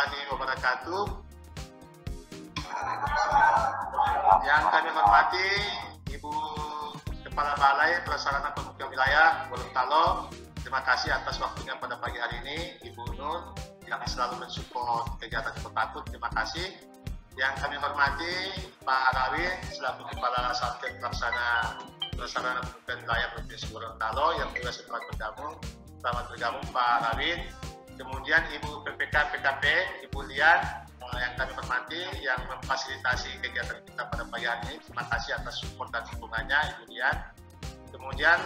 warahmatullahi wabarakatuh. Yang kami hormati Ibu Kepala Balai Prasarana Pemuda Wilayah Gorontalo. Terima kasih atas waktunya pada pagi hari ini, Ibu Nur, yang selalu mensupport kegiatan Kotakut. Terima kasih. Yang kami hormati Pak Rawin selaku Kepala Satgas Pelaksana Prasarana Pemuda Wilayah Provinsi Gorontalo yang juga setelah bergabung. Selamat bergabung Pak Rawin. Kemudian Ibu PPK PKP, Ibu Lian, yang kami hormati, yang memfasilitasi kegiatan kita pada pagi hari ini. Terima kasih atas support dan dukungannya, Ibu Lian. Kemudian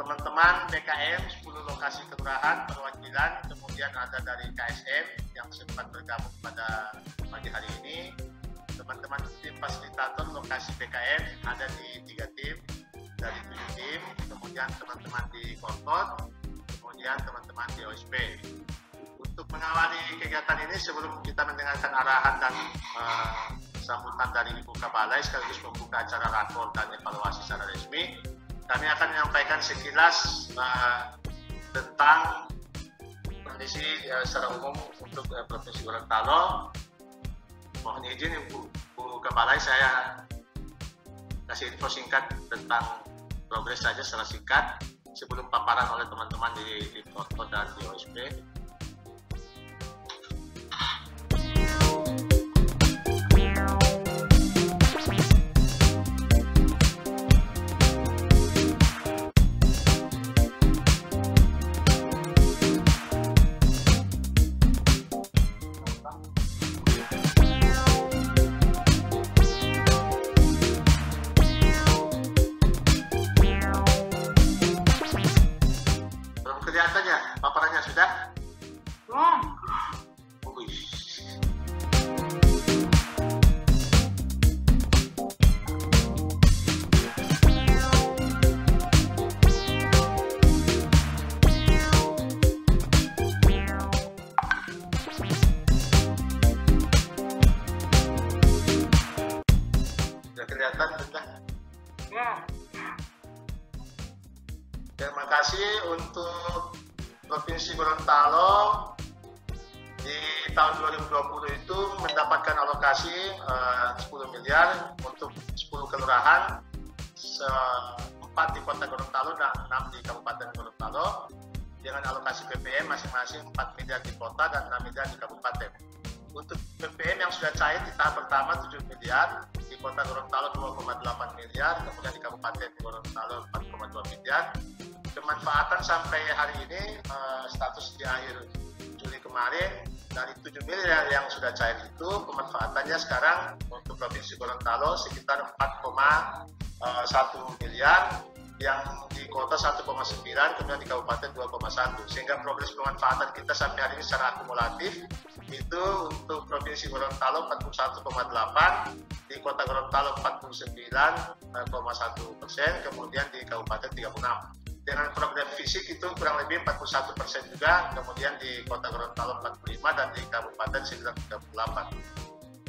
teman-teman BKM 10 lokasi kelurahan perwakilan, kemudian ada dari KSM yang sempat bergabung pada pagi hari ini. Teman-teman tim fasilitator lokasi BKM ada di 3 tim dari 7 tim, kemudian teman-teman di Kortot, kemudian teman-teman di OSP. Untuk mengawali kegiatan ini, sebelum kita mendengarkan arahan dan sambutan dari Ibu Kabalai sekaligus membuka acara rakor dan evaluasi secara resmi, kami akan menyampaikan sekilas tentang kondisi secara umum untuk Provinsi Gorontalo. Mohon izin Ibu Kabalai, saya kasih info singkat tentang progres saja secara singkat sebelum paparan oleh teman-teman di Korto dan di OSP. Paparannya sudah? Sudah kelihatan sudah? Ya. Terima kasih untuk Provinsi Gorontalo di tahun 2020 itu mendapatkan alokasi 10 miliar untuk 10 kelurahan, 4 di Kota Gorontalo dan 6 di Kabupaten Gorontalo, dengan alokasi PPM masing-masing 4 miliar di kota dan 6 miliar di kabupaten. Untuk PPM yang sudah cair di tahap pertama 7 miliar, di Kota Gorontalo 2,8 miliar, kemudian di Kabupaten Gorontalo 4,2 miliar. Kemanfaatan sampai hari ini, status di akhir Juli kemarin, dari 7 miliar yang sudah cair itu, pemanfaatannya sekarang untuk Provinsi Gorontalo sekitar 4,1 miliar, yang di kota 1,9, kemudian di kabupaten 2,1, sehingga progres pemanfaatan kita sampai hari ini secara akumulatif itu untuk Provinsi Gorontalo 41,8, di Kota Gorontalo 49,1%, kemudian di kabupaten 36. Dengan program fisik itu kurang lebih 41% juga, kemudian di Kota Gorontalo 45 dan di kabupaten sekitar 38.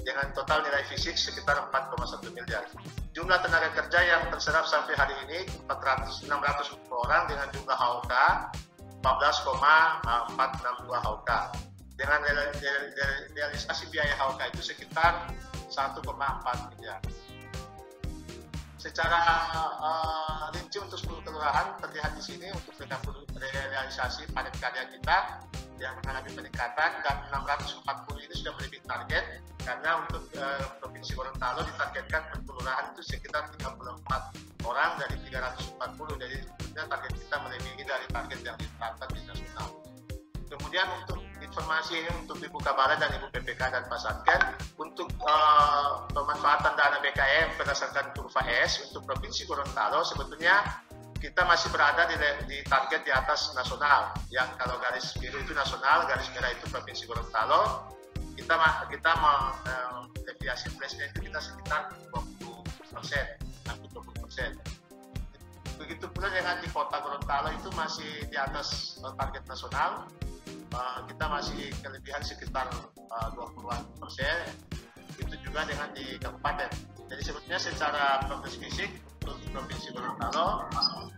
Dengan total nilai fisik sekitar 4,1 miliar. Jumlah tenaga kerja yang terserap sampai hari ini 600 orang dengan jumlah HOK 14,462 HOK. Dengan realisasi biaya HOK itu sekitar 1,4 miliar. Secara rinci untuk 10 kelurahan terlihat di sini untuk realisasi padat karya kita yang mengalami peningkatan, dan 640 ini sudah melebihi target, karena untuk Provinsi Gorontalo ditargetkan per kelurahan itu sekitar 34 orang dari 340, jadi sebetulnya target kita melebihi dari target yang ditetapkan di nasional. Kemudian untuk informasi ini untuk Ibu Kabalai dan Ibu PPK dan Pak Satgas, untuk pemanfaatan dana BKM berdasarkan kurva S untuk Provinsi Gorontalo, sebetulnya kita masih berada di target di atas nasional, yang kalau garis biru itu nasional, garis merah itu Provinsi Gorontalo. Kita deviasi flashnya itu kita sekitar 20%, hampir 20%. Begitu pula dengan di Kota Gorontalo itu masih di atas target nasional. Kita masih kelebihan sekitar 20%. Itu juga dengan di kabupaten. Jadi sebetulnya secara progres fisik untuk Provinsi Gorontalo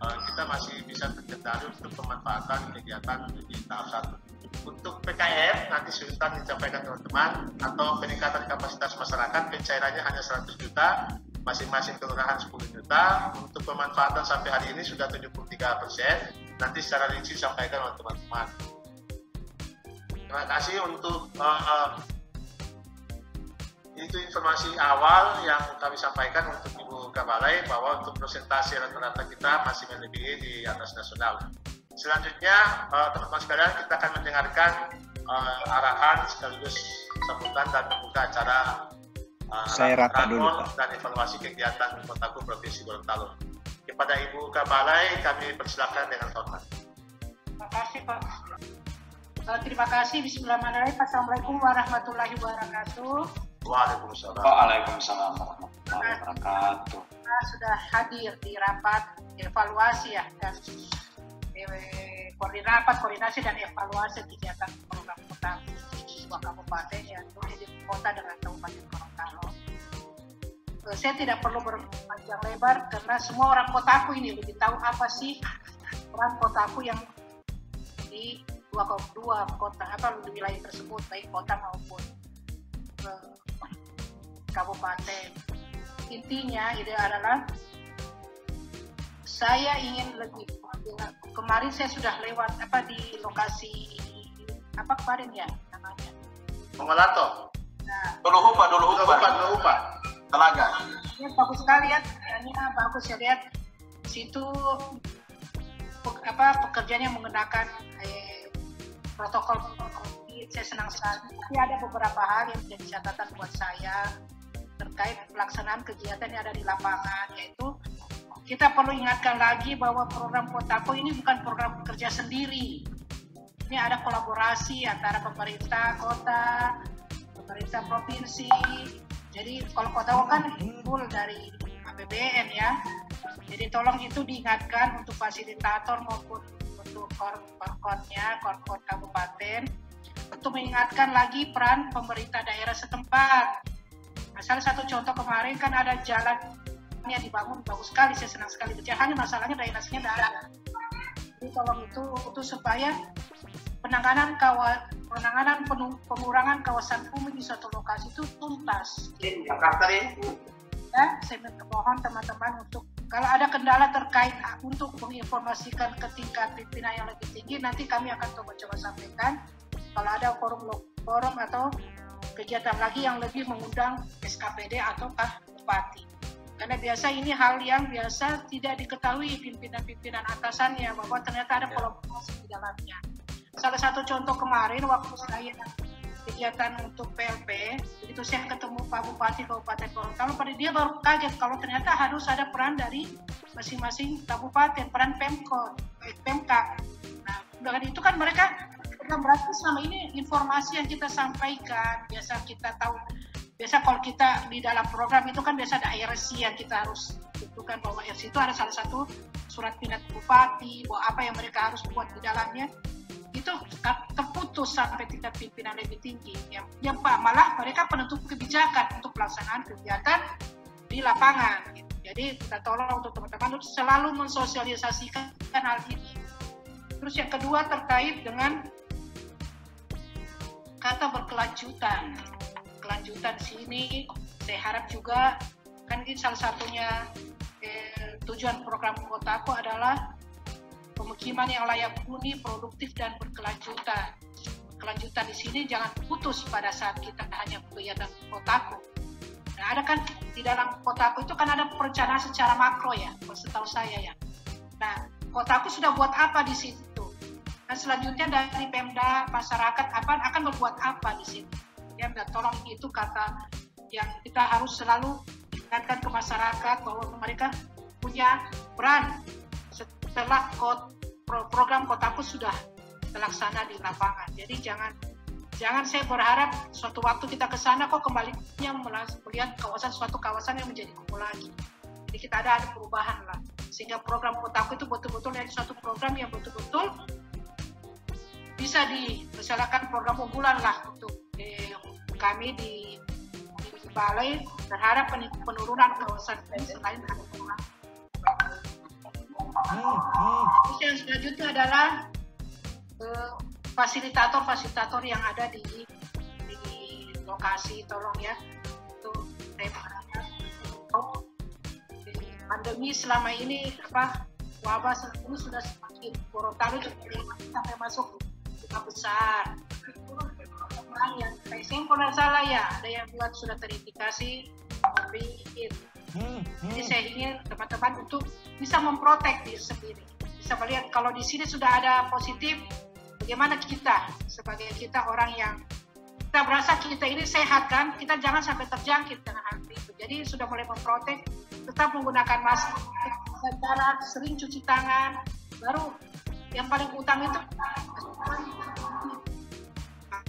kita masih bisa terkendali untuk pemanfaatan kegiatan di tahap 1. Untuk PKM nanti sultan dicapai teman-teman, atau peningkatan kapasitas masyarakat pencairannya hanya 100 juta, masing-masing kelurahan 10 juta. Untuk pemanfaatan sampai hari ini sudah 73%, nanti secara rinci sampaikan oleh teman-teman. Terima kasih untuk itu informasi awal yang kami sampaikan untuk Ibu Kabalai, bahwa untuk persentase rata-rata kita masih melebihi di atas nasional. Selanjutnya teman-teman sekalian, kita akan mendengarkan arahan sekaligus sambutan dan membuka acara saya rata dulu, Pak, dan evaluasi kegiatan Kotaku Provinsi Gorontalo. Kepada Ibu Kabalai kami persilakan dengan hormat. Terima kasih, Pak. Terima kasih. Bismillahirrahmanirrahim. Assalamualaikum warahmatullahi wabarakatuh. Waalaikumsalam. Waalaikumsalam warahmatullahi wabarakatuh. Kita sudah hadir di rapat evaluasi ya, dan koordinasi dan evaluasi kegiatan program Kotaku di sebuah kabupaten yang di kota dengan Kabupaten Gorontalo. Saya tidak perlu berpanjang lebar karena semua orang Kotaku ini lebih tahu apa sih peran Kotaku yang di dua kota di wilayah tersebut, baik kota maupun kabupaten. Intinya ide adalah saya ingin lebih. Kemarin saya sudah lewat di lokasi kemarin ya namanya Mongolato. Nah, dulu Hupa Telaga. Ini bagus sekali ya, ini bagus ya, lihat situ pekerjanya menggunakan protokol COVID. Saya senang sekali. Tapi ada beberapa hal yang menjadi catatan buat saya terkait pelaksanaan kegiatan yang ada di lapangan, yaitu kita perlu ingatkan lagi bahwa program Kotaku ini bukan program kerja sendiri. Ini ada kolaborasi antara pemerintah kota, pemerintah provinsi. Jadi kalau Kotaku kan full dari APBN ya. Jadi tolong itu diingatkan untuk fasilitator maupun untuk korkonnya, korkon kabupaten, untuk mengingatkan lagi peran pemerintah daerah setempat. Nah, salah satu contoh kemarin kan ada jalan yang dibangun bagus sekali, saya senang sekali. Hanya masalahnya drainasenya tidak ada. Jadi tolong itu supaya penanganan pengurangan kawasan kumuh di suatu lokasi itu tuntas. Ya, saya mohon teman-teman untuk kalau ada kendala terkait untuk menginformasikan ke tingkat pimpinan yang lebih tinggi, nanti kami akan coba sampaikan kalau ada forum atau kegiatan lagi yang lebih mengundang SKPD atau Bupati. Karena biasa ini hal yang biasa tidak diketahui pimpinan-pimpinan atasannya, bahwa ternyata ada kolaborasi di dalamnya. Salah satu contoh kemarin waktu saya kegiatan untuk PLP, begitu saya ketemu Pak Bupati Kabupaten Gorontalo, pada dia baru kaget kalau ternyata harus ada peran dari masing-masing kabupaten, peran Pemk. Nah, dengan itu kan mereka berarti selama ini informasi yang kita sampaikan, biasa kita tahu, biasa kalau kita di dalam program itu kan biasa ada IRC yang kita harus tentukan, bahwa IRC itu ada salah satu surat pindah bupati, bahwa apa yang mereka harus buat di dalamnya, itu terputus sampai tingkat pimpinan lebih tinggi. Yang malah mereka penentu kebijakan untuk pelaksanaan kegiatan di lapangan. Jadi kita tolong untuk teman-teman untuk selalu mensosialisasikan hal ini. Terus yang kedua terkait dengan kata berkelanjutan. Kelanjutan sini saya harap juga kan ini salah satunya tujuan program Kotaku adalah pemukiman yang layak huni, produktif dan berkelanjutan. Kelanjutan di sini jangan putus pada saat kita hanya kegiatan Kotaku. Nah, ada kan di dalam Kotaku itu kan ada perencanaan secara makro ya, setahu saya ya. Nah, Kotaku sudah buat apa di situ? Dan selanjutnya dari Pemda, masyarakat akan berbuat apa di sini? Ya, dan tolong itu kata yang kita harus selalu ingatkan ke masyarakat bahwa mereka punya peran setelah program Kotaku sudah terlaksana di lapangan. Jadi jangan saya berharap suatu waktu kita ke sana kok kembalinya melihat suatu kawasan yang menjadi kumuh lagi. Jadi kita ada perubahan lah. Sehingga program Kotaku itu betul-betul dari suatu program yang betul-betul bisa misalkan program unggulan lah untuk kami di Balai berharap penurunan kawasan selain ada perubahan. Terus yang selanjutnya adalah fasilitator yang ada di lokasi, tolong ya, itu saya berharap pandemi selama ini wabah ini sudah semakin Gorontalo sampai masuk kota besar. Yang tracing kalau tidak salah ya, ada yang buat sudah terindikasi COVID. Jadi saya ingin teman-teman untuk bisa memprotek diri sendiri, bisa melihat kalau di sini sudah ada positif, bagaimana kita sebagai orang yang kita berasa kita ini sehat kan, kita jangan sampai terjangkit dengan hal itu. Jadi sudah mulai memprotek, tetap menggunakan masker, jarak, sering cuci tangan, baru yang paling utama itu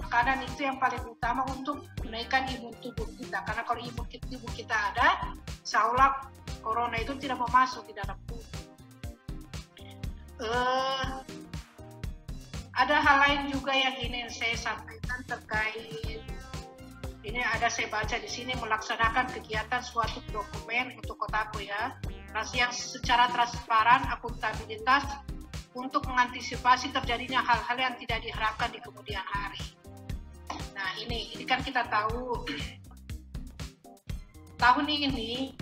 makanan itu yang paling utama untuk menaikkan imun tubuh kita. Karena kalau imun tubuh kita ada, insya Allah corona itu tidak mau masuk di dalam tubuh. Ada hal lain juga yang ingin saya sampaikan terkait ini, ada saya baca di sini melaksanakan kegiatan suatu dokumen untuk Kotaku ya, yang secara transparan, akuntabilitas untuk mengantisipasi terjadinya hal-hal yang tidak diharapkan di kemudian hari. Nah ini kan kita tahu tahun ini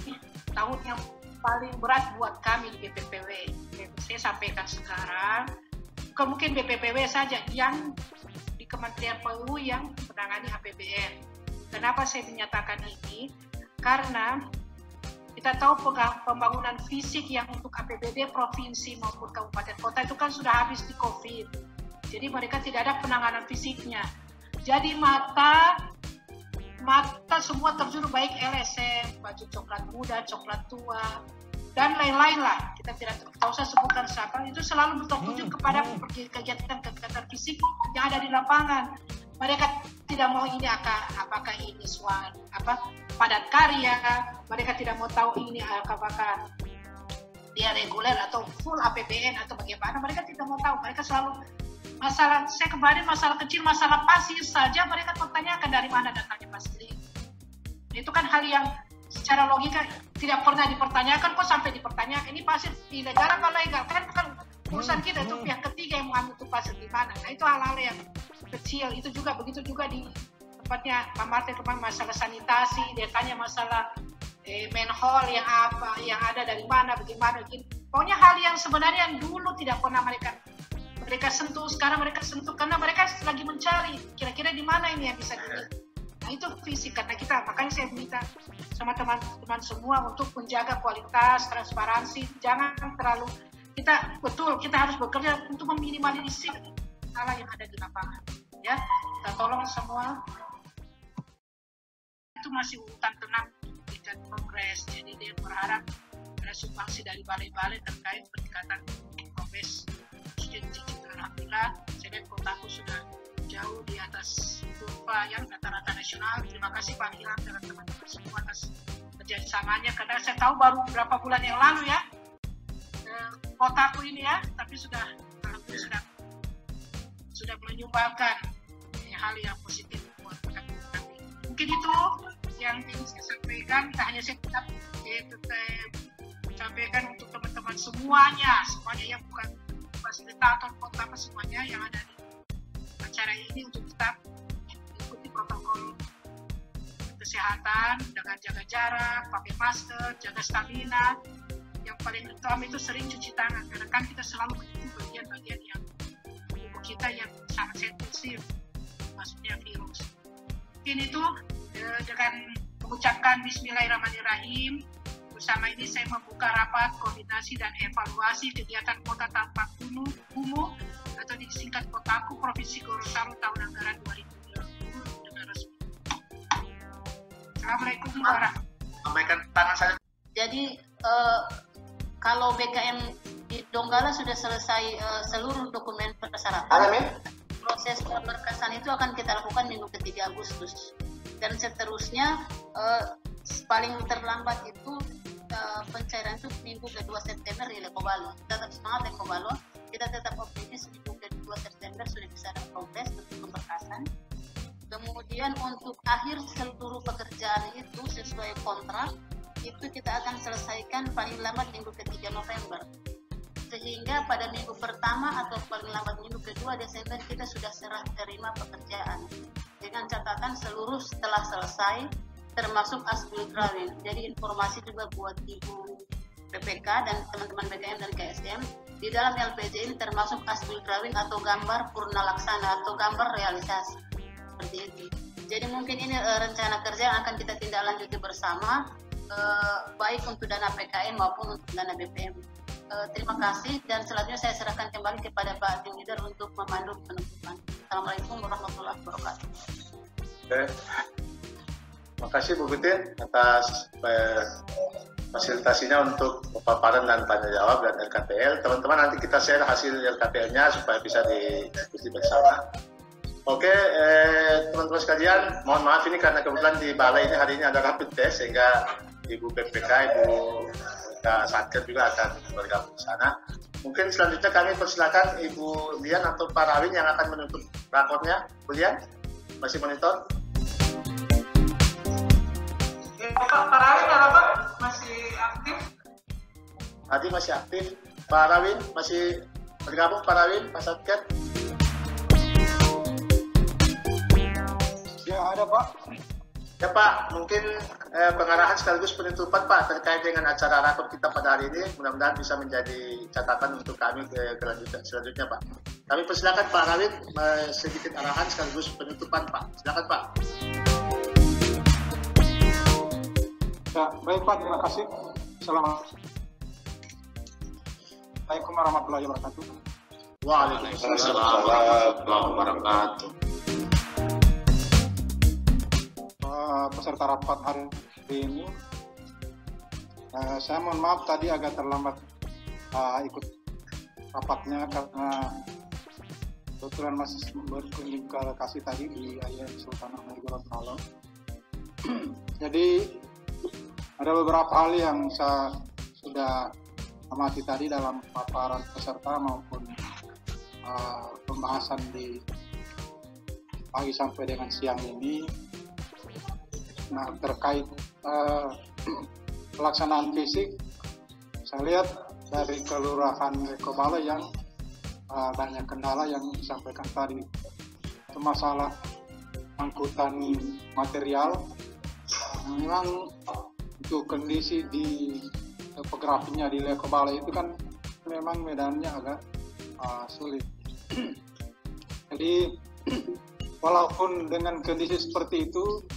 tahun yang paling berat buat kami di BPPW. Saya sampaikan sekarang, bukan mungkin BPPW saja yang di Kementerian PU yang menangani APBN. Kenapa saya menyatakan ini? Karena kita tahu pembangunan fisik yang untuk APBD provinsi maupun kabupaten kota itu kan sudah habis di COVID. Jadi mereka tidak ada penanganan fisiknya. Jadi mata semua terjun, baik LSM, baju coklat muda, coklat tua, dan lain-lain lah. Kita tidak usah sebutkan siapa, itu selalu tertuju kepada kegiatan fisik yang ada di lapangan. Mereka tidak mau ini apakah ini padat karya, mereka tidak mau tahu ini apakah dia reguler atau full APBN atau bagaimana, mereka tidak mau tahu. Mereka selalu masalah kecil, masalah pasir saja mereka pertanyakan dari mana datangnya pasir. Itu kan hal yang secara logika tidak pernah dipertanyakan, kok sampai dipertanyakan ini pasir ilegal apa legal, kan bukan urusan kita, itu pihak ketiga yang mengambil itu pasir di mana. Nah itu hal-hal yang kecil. Itu juga begitu juga di tempatnya Pak Martin kemarin masalah sanitasi, dia tanya masalah manhole yang ada dari mana, bagaimana, begini. Pokoknya hal yang sebenarnya yang dulu tidak pernah mereka sentuh, sekarang mereka sentuh karena mereka lagi mencari kira-kira di mana ini yang bisa dilihat. Nah itu fisik, karena kita, makanya saya minta sama teman-teman semua untuk menjaga kualitas, transparansi, jangan terlalu kita harus bekerja untuk meminimalisir hal yang ada di lapangan. Ya, kita tolong semua. Itu masih urutan tenang tingkat progres, jadi dia berharap ada sumbangsi dari balai-balai terkait peningkatan progres. Alhamdulillah, saya lihat Kotaku sudah jauh di atas kurva yang rata-rata nasional. Terima kasih Pak Ilham dan teman-teman semua atas kerjasamanya, karena saya tahu baru beberapa bulan yang lalu ya Kotaku ini ya, tapi sudah menyumbangkan hal yang positif buat kami. Mungkin itu yang ingin saya sampaikan. Tak hanya saya tetap sampaikan untuk teman-teman semuanya yang bukan fasilitator kota, semuanya yang ada di acara ini untuk tetap mengikuti protokol kesehatan dengan jaga jarak, pakai masker, jaga stamina. Yang paling utama itu sering cuci tangan, karena kan kita selalu menyentuh bagian-bagian yang tubuh kita yang sangat sensitif, maksudnya virus. Mungkin itu dengan mengucapkan Bismillahirrahmanirrahim. Bersama ini saya membuka rapat koordinasi dan evaluasi kegiatan Kota Tanpa Kumuh atau disingkat Kotaku Provinsi Gorontalo tahun anggaran 2020 dengan resmi. Assalamualaikum warahmatullahi wabarakatuh. Tangan saya. Jadi kalau BKM di Donggala sudah selesai seluruh dokumen persyaratan, proses pemberkasan itu akan kita lakukan minggu ke-3 Agustus dan seterusnya paling terlambat itu pencairan itu minggu ke-2 September di Lekobalo. Tetap semangat Lekobalo, kita tetap optimis minggu ke-2 September sudah bisa ada progres untuk pemberkasan. Kemudian untuk akhir seluruh pekerjaan itu sesuai kontrak itu kita akan selesaikan paling lambat minggu ke-3 November. sehingga pada minggu pertama atau paling lambat minggu kedua Desember kita sudah serah terima pekerjaan dengan catatan seluruh setelah selesai termasuk asbul drawing. Jadi informasi juga buat Ibu PPK dan teman-teman BKM dan KSM, di dalam LPJ ini termasuk asbul drawing atau gambar purna laksana atau gambar realisasi seperti itu. Jadi mungkin ini rencana kerja yang akan kita tindak lanjuti bersama, baik untuk dana PKM maupun untuk dana BPM. Terima kasih, dan selanjutnya saya serahkan kembali kepada Pak Tim Leader untuk memandu penutupan. Assalamualaikum warahmatullahi wabarakatuh. Oke. Terima kasih Bu Butin atas fasilitasinya untuk paparan dan tanya jawab dan LKPL. Teman-teman, nanti kita share hasil LKPL-nya supaya bisa didiskusi bersama. Oke, teman-teman sekalian, mohon maaf ini karena kebetulan di balai ini hari ini ada rapid test, sehingga Ibu PPK, Ibu Satker juga akan bergabung di sana. Mungkin selanjutnya kami persilakan Ibu Lian atau Pak Rawin yang akan menutup raportnya. Bu Lian, masih monitor? Pak Rawin ada Pak? Masih aktif? Adi masih aktif. Pak Rawin masih bergabung, Pak Rawin, Pak Satker? Ya ada Pak. Ya Pak, mungkin pengarahan sekaligus penutupan Pak terkait dengan acara rakor kita pada hari ini, mudah-mudahan bisa menjadi catatan untuk kami ke selanjutnya Pak. Kami persilakan Pak Rawin sedikit arahan sekaligus penutupan Pak. Silakan Pak. Ya, baik Pak, terima kasih. Assalamualaikum warahmatullahi wabarakatuh. Waalaikumsalam warahmatullahi wabarakatuh. Peserta rapat hari ini, saya mohon maaf tadi agak terlambat ikut rapatnya karena kebetulan masih berkunjung ke lokasi tadi di Ayah Sultan Ahmad Gorontalo. Jadi ada beberapa hal yang saya sudah amati tadi dalam paparan peserta maupun pembahasan di pagi sampai dengan siang ini. Nah, terkait pelaksanaan fisik, saya lihat dari Kelurahan Lekobalai yang banyak kendala yang disampaikan tadi. Itu masalah angkutan material. Memang untuk kondisi di topografinya di Lekobalai itu kan memang medannya agak sulit. Jadi walaupun dengan kondisi seperti itu,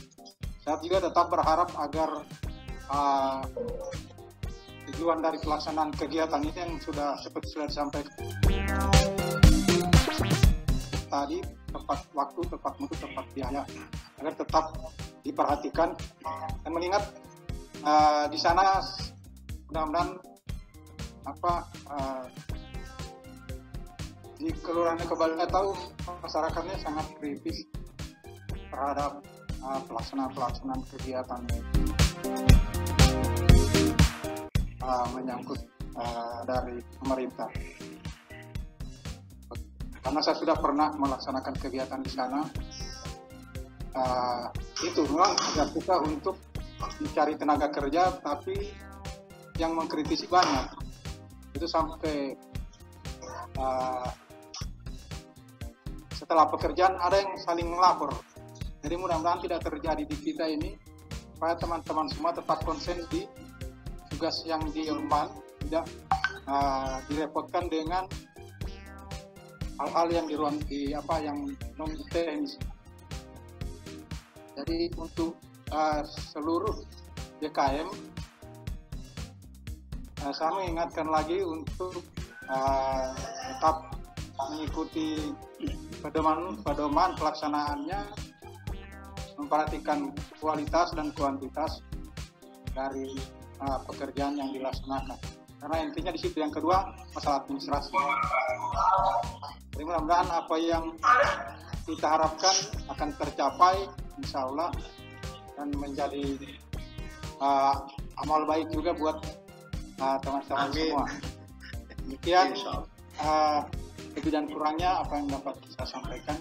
saya juga tetap berharap agar tujuan dari pelaksanaan kegiatan ini yang sudah seperti sudah disampaikan tadi, tepat waktu, tepat mutu, tepat biaya, agar tetap diperhatikan dan mengingat di sana mudah-mudahan di Kelurahan Lekobalai tahu masyarakatnya sangat kritis terhadap pelaksanaan kegiatan menyangkut dari pemerintah. Karena saya sudah pernah melaksanakan kegiatan di sana, itu memang agak susah untuk mencari tenaga kerja, tapi yang mengkritisi banyak. Itu sampai setelah pekerjaan ada yang saling melapor. Jadi mudah-mudahan tidak terjadi di kita ini, supaya teman-teman semua tetap konsen di tugas yang diemban, tidak direpotkan dengan hal-hal yang yang non teknis. Jadi untuk seluruh BKM, saya mengingatkan lagi untuk tetap mengikuti pedoman pelaksanaannya, memperhatikan kualitas dan kuantitas dari pekerjaan yang dilaksanakan. Karena intinya di situ. Yang kedua, masalah administrasi. Jadi mudah-mudahan apa yang kita harapkan akan tercapai, insya Allah, dan menjadi amal baik juga buat teman-teman semua. Demikian lebih dan kurangnya apa yang dapat saya sampaikan.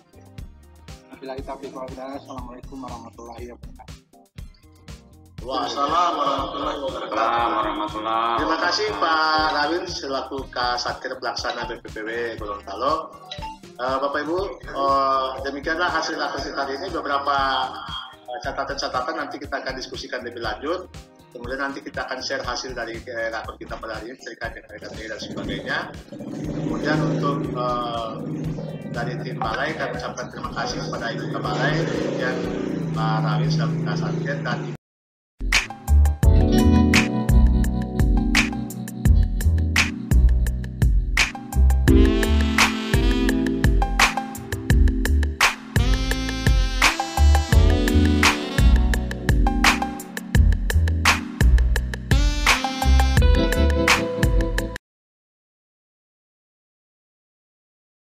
Assalamualaikum warahmatullahi wabarakatuh. Waalaikumsalam warahmatullahi. Terima kasih Pak Rawin selaku Kasatker Pelaksana BPPW Gorontalo. Bapak Ibu, demikianlah hasil rapat kita hari ini. Beberapa catatan-catatan nanti kita akan diskusikan lebih lanjut. Kemudian nanti kita akan share hasil dari rapat kita pada hari ini terkait dengan RKTI dan sebagainya. Kemudian untuk dari tim Balai kami ucapkan terima kasih kepada Ibu Balai, kemudian Pak Rawin selaku Kasatker dan